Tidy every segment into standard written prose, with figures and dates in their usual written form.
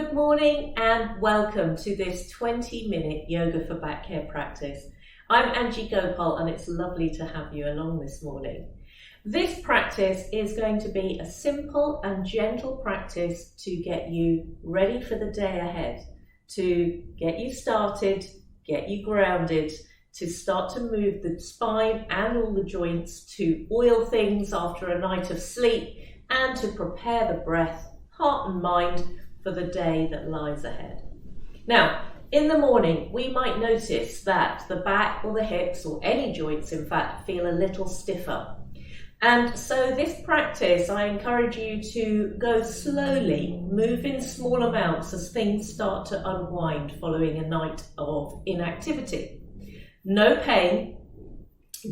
Good morning and welcome to this 20-minute yoga for back care practice. I'm Anji Gopal and it's lovely to have you along this morning. This practice is going to be a simple and gentle practice to get you ready for the day ahead, to get you started, get you grounded, to start to move the spine and all the joints, to oil things after a night of sleep, and to prepare the breath, heart and mind for the day that lies ahead. Now, in the morning, we might notice that the back or the hips or any joints, in fact, feel a little stiffer. And so this practice, I encourage you to go slowly, move in small amounts as things start to unwind following a night of inactivity. No pain,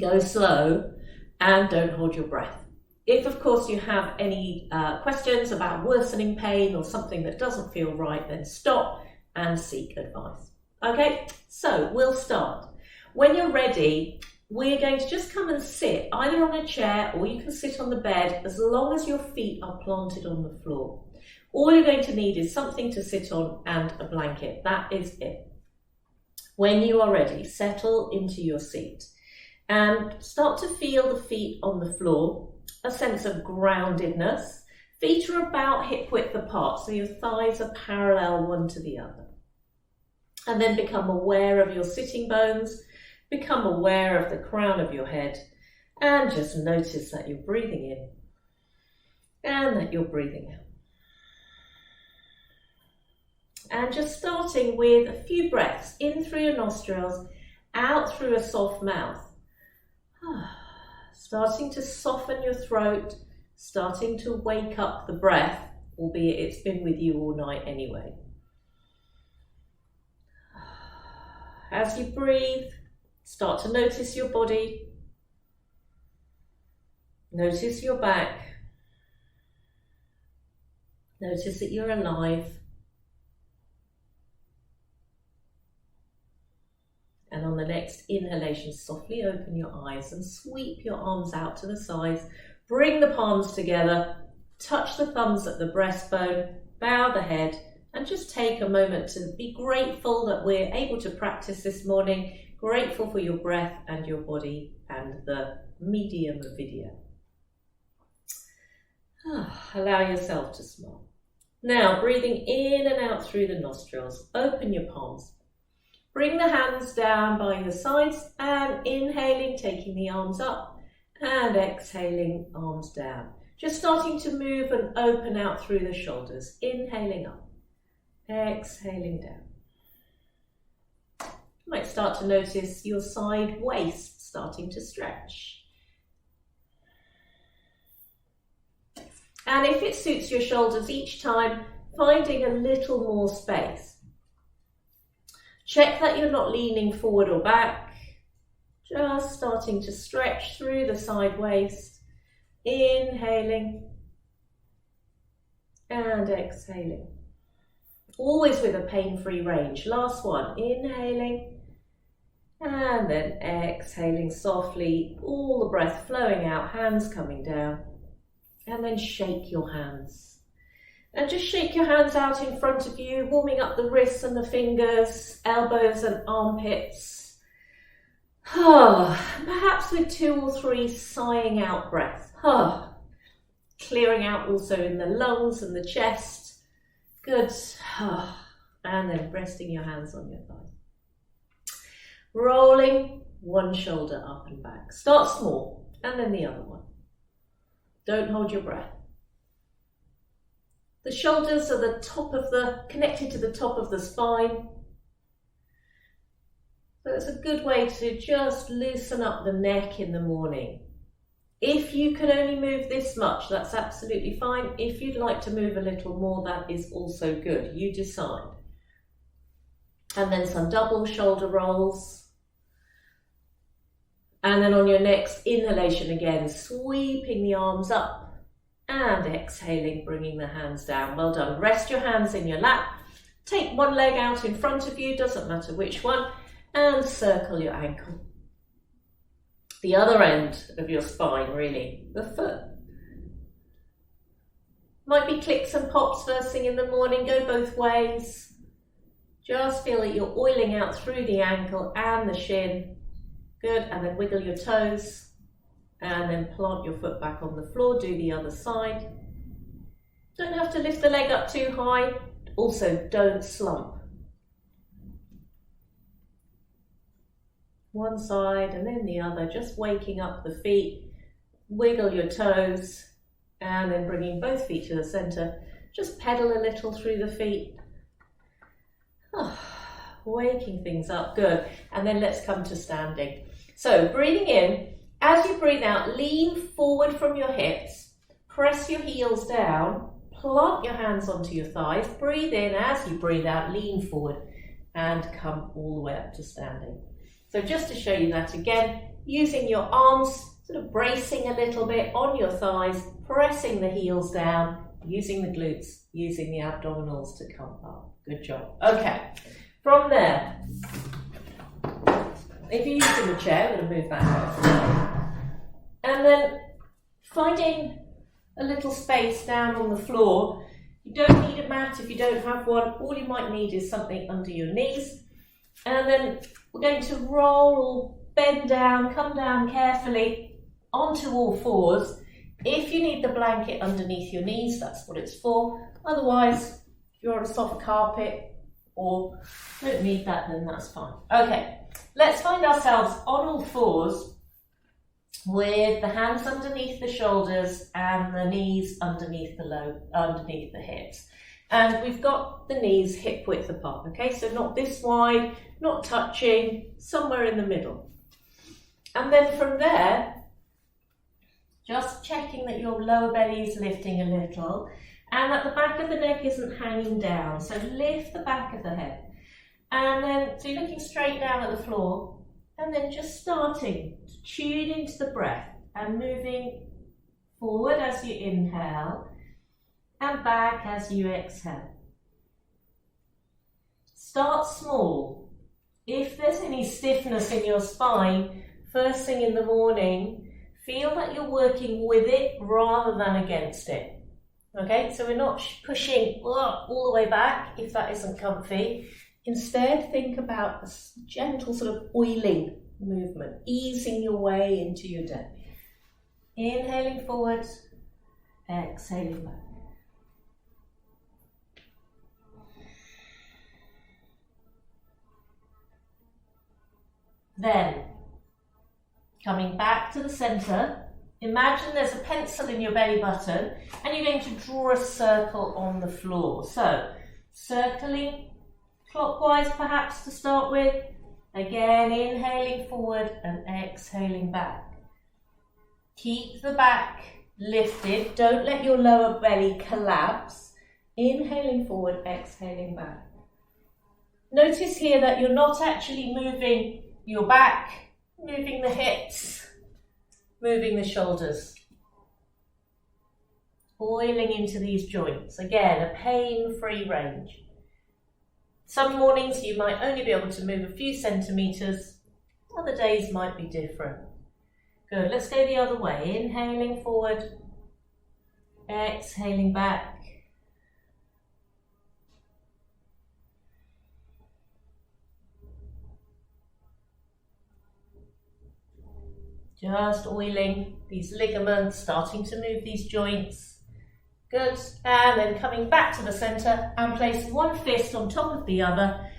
go slow, and don't hold your breath. If, of course, you have any questions about worsening pain or something that doesn't feel right, then stop and seek advice. Okay, so we'll start. When you're ready, we're going to just come and sit either on a chair or you can sit on the bed as long as your feet are planted on the floor. All you're going to need is something to sit on and a blanket. That is it. When you are ready, settle into your seat and start to feel the feet on the floor. A sense of groundedness. Feet are about hip width apart, so your thighs are parallel one to the other. And then become aware of your sitting bones, become aware of the crown of your head, and just notice that you're breathing in and that you're breathing out. And just starting with a few breaths in through your nostrils, out through a soft mouth. Starting to soften your throat, starting to wake up the breath, albeit it's been with you all night anyway. As you breathe, start to notice your body, notice your back, notice that you're alive. And on the next inhalation, softly open your eyes and sweep your arms out to the sides. Bring the palms together, touch the thumbs at the breastbone, bow the head, and just take a moment to be grateful that we're able to practice this morning, grateful for your breath and your body and the medium of video. Allow yourself to smile. Now, breathing in and out through the nostrils, open your palms. Bring the hands down by your sides and inhaling, taking the arms up and exhaling, arms down. Just starting to move and open out through the shoulders. Inhaling up, exhaling down. You might start to notice your side waist starting to stretch. And if it suits your shoulders each time, finding a little more space. Check that you're not leaning forward or back, just starting to stretch through the side waist, inhaling and exhaling. Always with a pain-free range. Last one, inhaling and then exhaling softly, all the breath flowing out, hands coming down, and then shake your hands. And just shake your hands out in front of you, warming up the wrists and the fingers, elbows and armpits. Perhaps with 2 or 3 sighing out breaths. Clearing out also in the lungs and the chest. Good. And then resting your hands on your thigh. Rolling one shoulder up and back. Start small and then the other one. Don't hold your breath. The shoulders are connected to the top of the spine. So it's a good way to just loosen up the neck in the morning. If you can only move this much, that's absolutely fine. If you'd like to move a little more, that is also good. You decide. And then some double shoulder rolls. And then on your next inhalation again, sweeping the arms up. And exhaling, bringing the hands down. Well done. Rest your hands in your lap. Take one leg out in front of you, doesn't matter which one, and circle your ankle. The other end of your spine, really, the foot. Might be clicks and pops first thing in the morning, go both ways. Just feel that you're oiling out through the ankle and the shin. Good, and then wiggle your toes and then plant your foot back on the floor, do the other side. Don't have to lift the leg up too high, also don't slump. One side and then the other, just waking up the feet, wiggle your toes and then bringing both feet to the centre. Just pedal a little through the feet. Oh, waking things up, good. And then let's come to standing. So breathing in, as you breathe out, lean forward from your hips, press your heels down, plant your hands onto your thighs, breathe in, as you breathe out, lean forward and come all the way up to standing. So just to show you that again, using your arms, sort of bracing a little bit on your thighs, pressing the heels down, using the glutes, using the abdominals to come up. Good job. Okay, from there, if you're using the chair, I'm going to move that out of the way. And then finding a little space down on the floor. You don't need a mat if you don't have one. All you might need is something under your knees. And then we're going to roll or bend down, come down carefully onto all fours. If you need the blanket underneath your knees, that's what it's for. Otherwise, if you're on a soft carpet or don't need that, then that's fine. Okay, let's find ourselves on all fours with the hands underneath the shoulders and the knees underneath the hips. And we've got the knees hip width apart, okay? So not this wide, not touching, somewhere in the middle. And then from there, just checking that your lower belly is lifting a little and that the back of the neck isn't hanging down. So lift the back of the head. And then, so you're looking straight down at the floor and then just starting to tune into the breath and moving forward as you inhale and back as you exhale. Start small. If there's any stiffness in your spine, first thing in the morning, feel that you're working with it rather than against it. Okay, so we're not pushing all the way back if that isn't comfy. Instead, think about a gentle sort of oiling movement, easing your way into your day. Inhaling forward, exhaling back. Then, coming back to the centre, imagine there's a pencil in your belly button and you're going to draw a circle on the floor. So, circling clockwise perhaps to start with. Again, inhaling forward and exhaling back. Keep the back lifted. Don't let your lower belly collapse. Inhaling forward, exhaling back. Notice here that you're not actually moving your back, moving the hips, moving the shoulders. Oiling into these joints. Again, a pain-free range. Some mornings you might only be able to move a few centimetres, other days might be different. Good, let's go the other way. Inhaling forward, exhaling back. Just oiling these ligaments, starting to move these joints. Good, and then coming back to the centre and place one fist on top of the other.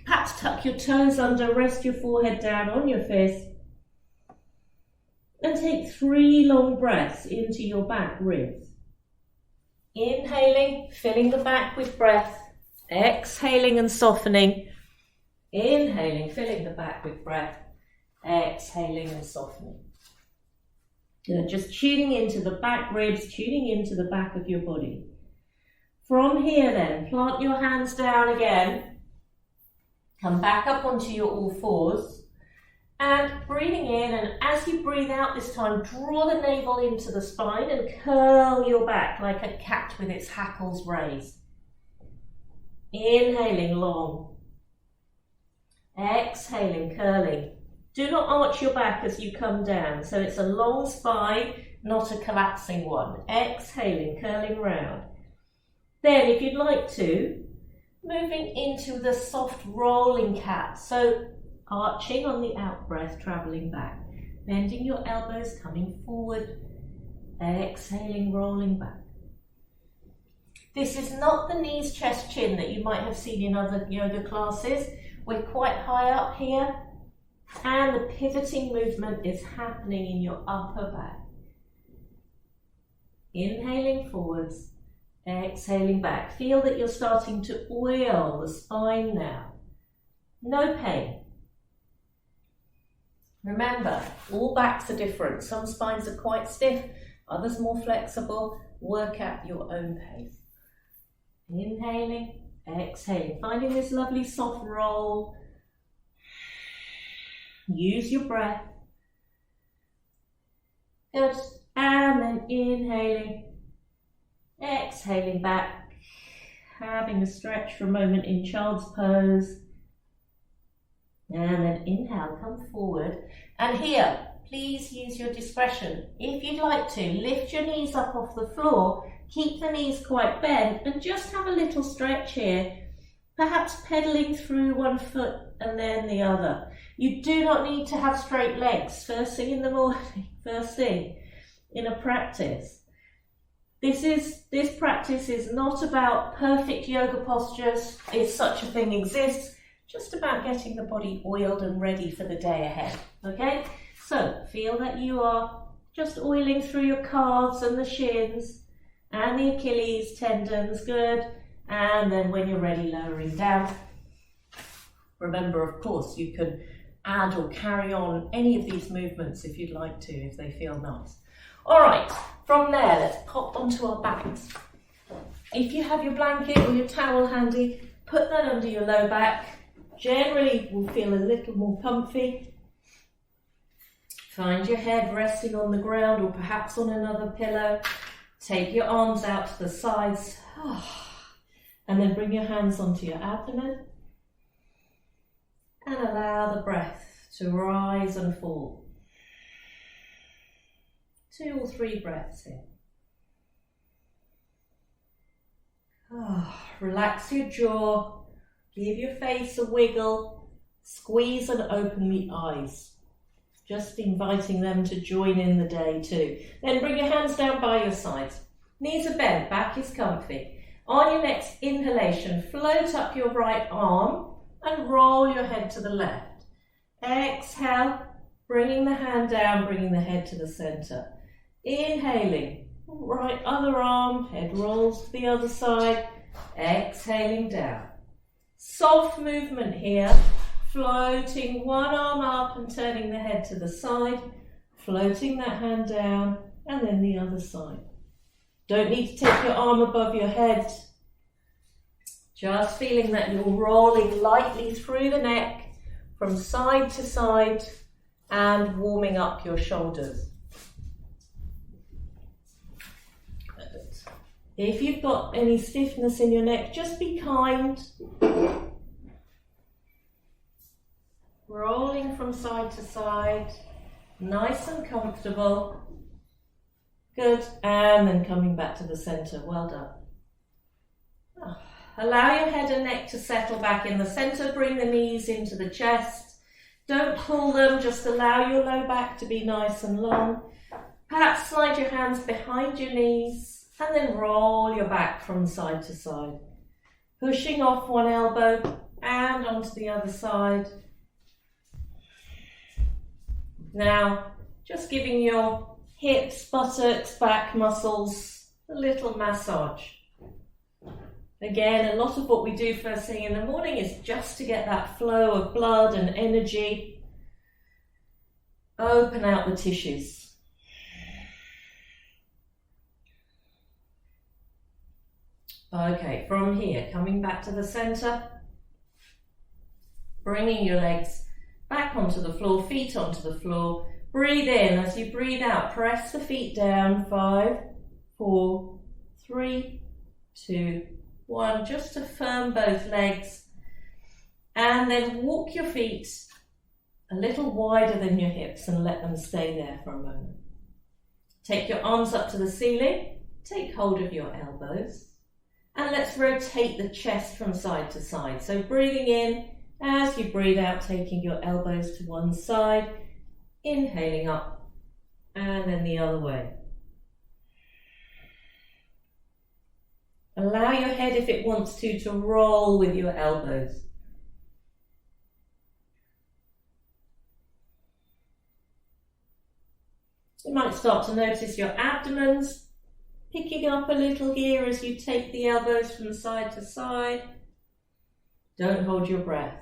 Perhaps tuck your toes under, rest your forehead down on your fist. And take 3 long breaths into your back ribs. Inhaling, filling the back with breath. Exhaling and softening. Inhaling, filling the back with breath. Exhaling and softening. Good. Just tuning into the back ribs, tuning into the back of your body. From here then, plant your hands down again. Come back up onto your all fours. And breathing in, and as you breathe out this time, draw the navel into the spine and curl your back like a cat with its hackles raised. Inhaling long. Exhaling, curling. Do not arch your back as you come down, so it's a long spine, not a collapsing one. Exhaling, curling round. Then, if you'd like to, moving into the soft rolling cat. So, arching on the out breath, travelling back. Bending your elbows, coming forward. Exhaling, rolling back. This is not the knees, chest, chin that you might have seen in other yoga classes. We're quite high up here, and the pivoting movement is happening in your upper back. Inhaling forwards, exhaling back. Feel that you're starting to oil the spine now. No pain. Remember, all backs are different. Some spines are quite stiff, others more flexible. Work at your own pace. Inhaling, exhaling, finding this lovely soft roll. Use your breath. Good. And then inhaling, exhaling back, having a stretch for a moment in child's pose. And then inhale, come forward. And here, please use your discretion. If you'd like to, lift your knees up off the floor, keep the knees quite bent, and just have a little stretch here, perhaps pedaling through one foot and then the other. You do not need to have straight legs first thing in the morning, first thing in a practice. This practice is not about perfect yoga postures, if such a thing exists, just about getting the body oiled and ready for the day ahead, okay? So feel that you are just oiling through your calves and the shins and the Achilles tendons, good. And then when you're ready, lowering down. Remember, of course, you can add or carry on any of these movements if you'd like to, if they feel nice. All right, from there, let's pop onto our backs. If you have your blanket or your towel handy, put that under your low back. Generally, will feel a little more comfy. Find your head resting on the ground or perhaps on another pillow. Take your arms out to the sides. And then bring your hands onto your abdomen. And allow the breath to rise and fall. 2 or 3 breaths here. Relax your jaw. Give your face a wiggle. Squeeze and open the eyes. Just inviting them to join in the day too. Then bring your hands down by your sides. Knees are bent, back is comfy. On your next inhalation, float up your right arm and roll your head to the left. Exhale, bringing the hand down, bringing the head to the center. Inhaling, right other arm, head rolls to the other side. Exhaling down. Soft movement here, floating one arm up and turning the head to the side, floating that hand down, and then the other side. Don't need to take your arm above your head. Just feeling that you're rolling lightly through the neck from side to side and warming up your shoulders. If you've got any stiffness in your neck, just be kind. Rolling from side to side, nice and comfortable. Good, and then coming back to the center. Well done. Allow your head and neck to settle back in the center. Bring the knees into the chest. Don't pull them, just allow your low back to be nice and long. Perhaps slide your hands behind your knees and then roll your back from side to side. Pushing off one elbow and onto the other side. Now, just giving your hips, buttocks, back muscles a little massage. Again, a lot of what we do first thing in the morning is just to get that flow of blood and energy. Open out the tissues. Okay, from here, coming back to the center, bringing your legs back onto the floor, feet onto the floor. Breathe in. As you breathe out, press the feet down. 5, 4, 3, 2, 1. Just to firm both legs. And then walk your feet a little wider than your hips and let them stay there for a moment. Take your arms up to the ceiling. Take hold of your elbows. And let's rotate the chest from side to side. So breathing in, as you breathe out, taking your elbows to one side, inhaling up, and then the other way. Allow your head, if it wants to roll with your elbows. You might start to notice your abdomen's picking up a little here as you take the elbows from side to side. Don't hold your breath.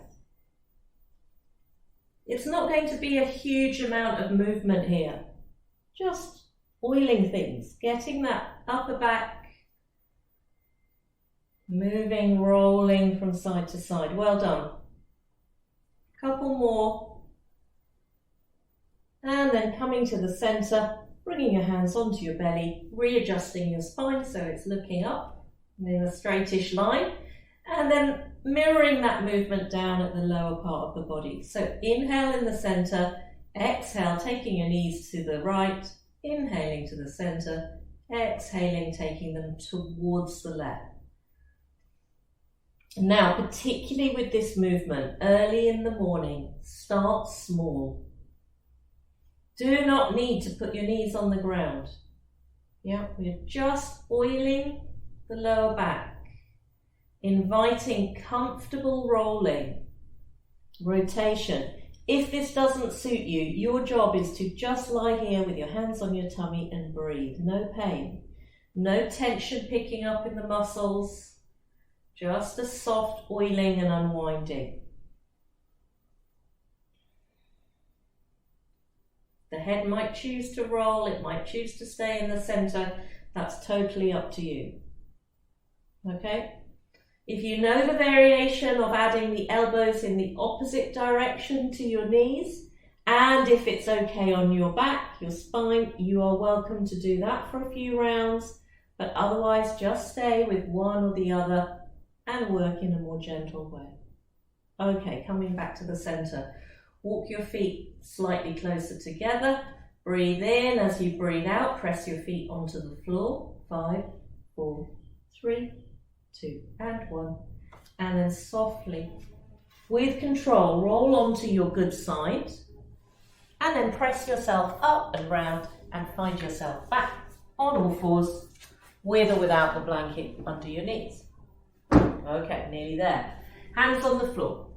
It's not going to be a huge amount of movement here. Just oiling things, getting that upper back moving, rolling from side to side. Well done. Couple more. And then coming to the center, bringing your hands onto your belly, readjusting your spine so it's looking up in a straightish line, and then mirroring that movement down at the lower part of the body. So inhale in the center, exhale, taking your knees to the right, inhaling to the center, exhaling, taking them towards the left. Now, particularly with this movement, early in the morning, start small. Do not need to put your knees on the ground. Yeah, we're just oiling the lower back, inviting comfortable rolling, rotation. If this doesn't suit you, your job is to just lie here with your hands on your tummy and breathe. No pain, no tension picking up in the muscles. Just a soft oiling and unwinding. The head might choose to roll, it might choose to stay in the center. That's totally up to you. Okay? If you know the variation of adding the elbows in the opposite direction to your knees, and if it's okay on your back, your spine, you are welcome to do that for a few rounds, but otherwise just stay with one or the other and work in a more gentle way. Okay, coming back to the center. Walk your feet slightly closer together. Breathe in. As you breathe out, press your feet onto the floor. 5, 4, 3, 2, and 1. And then softly, with control, roll onto your good side. And then press yourself up and round and find yourself back on all fours with or without the blanket under your knees. Okay, nearly there. Hands on the floor,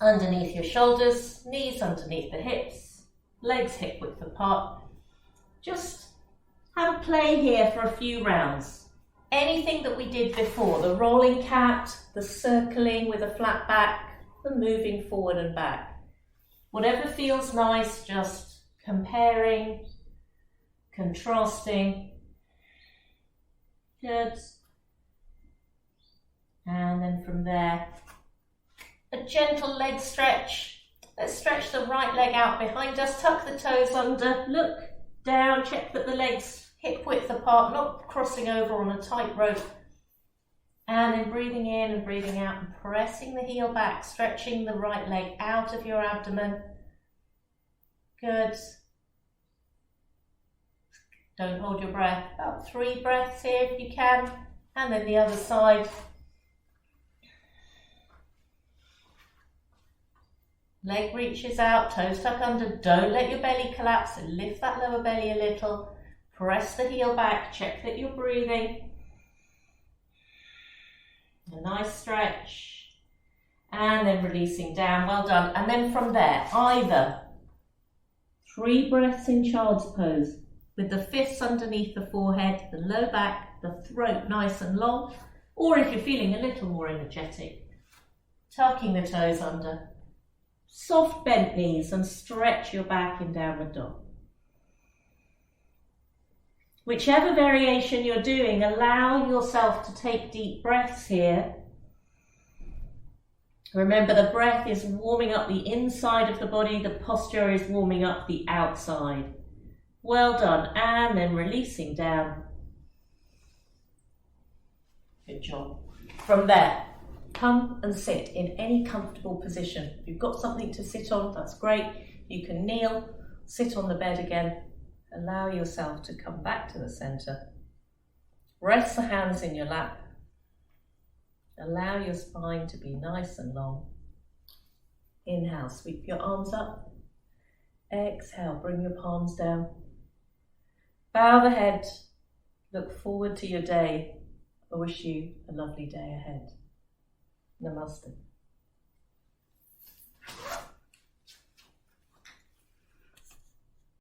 underneath your shoulders, knees underneath the hips, legs hip width apart. Just have a play here for a few rounds. Anything that we did before, the rolling cat, the circling with a flat back, the moving forward and back. Whatever feels nice, just comparing, contrasting. Good. And then from there, a gentle leg stretch. Let's stretch the right leg out behind us, tuck the toes under, look down, check that the legs hip width apart, not crossing over on a tight rope. And then breathing in and breathing out and pressing the heel back, stretching the right leg out of your abdomen. Good. Don't hold your breath. About 3 breaths here if you can. And then the other side. Leg reaches out, toes tuck under. Don't let your belly collapse. So lift that lower belly a little. Press the heel back. Check that you're breathing. A nice stretch. And then releasing down. Well done. And then from there, either 3 breaths in child's pose with the fists underneath the forehead, the low back, the throat nice and long, or if you're feeling a little more energetic, tucking the toes under. Soft bent knees and stretch your back in downward dog. Whichever variation you're doing, allow yourself to take deep breaths here. Remember, the breath is warming up the inside of the body, the posture is warming up the outside. Well done, and then releasing down. Good job. From there, come and sit in any comfortable position. If you've got something to sit on, that's great. You can kneel, sit on the bed again. Allow yourself to come back to the center. Rest the hands in your lap Allow your spine to be nice and long. Inhale, sweep your arms up. Exhale, bring your palms down. Bow the head. Look forward to your day. I wish you a lovely day ahead. Namaste.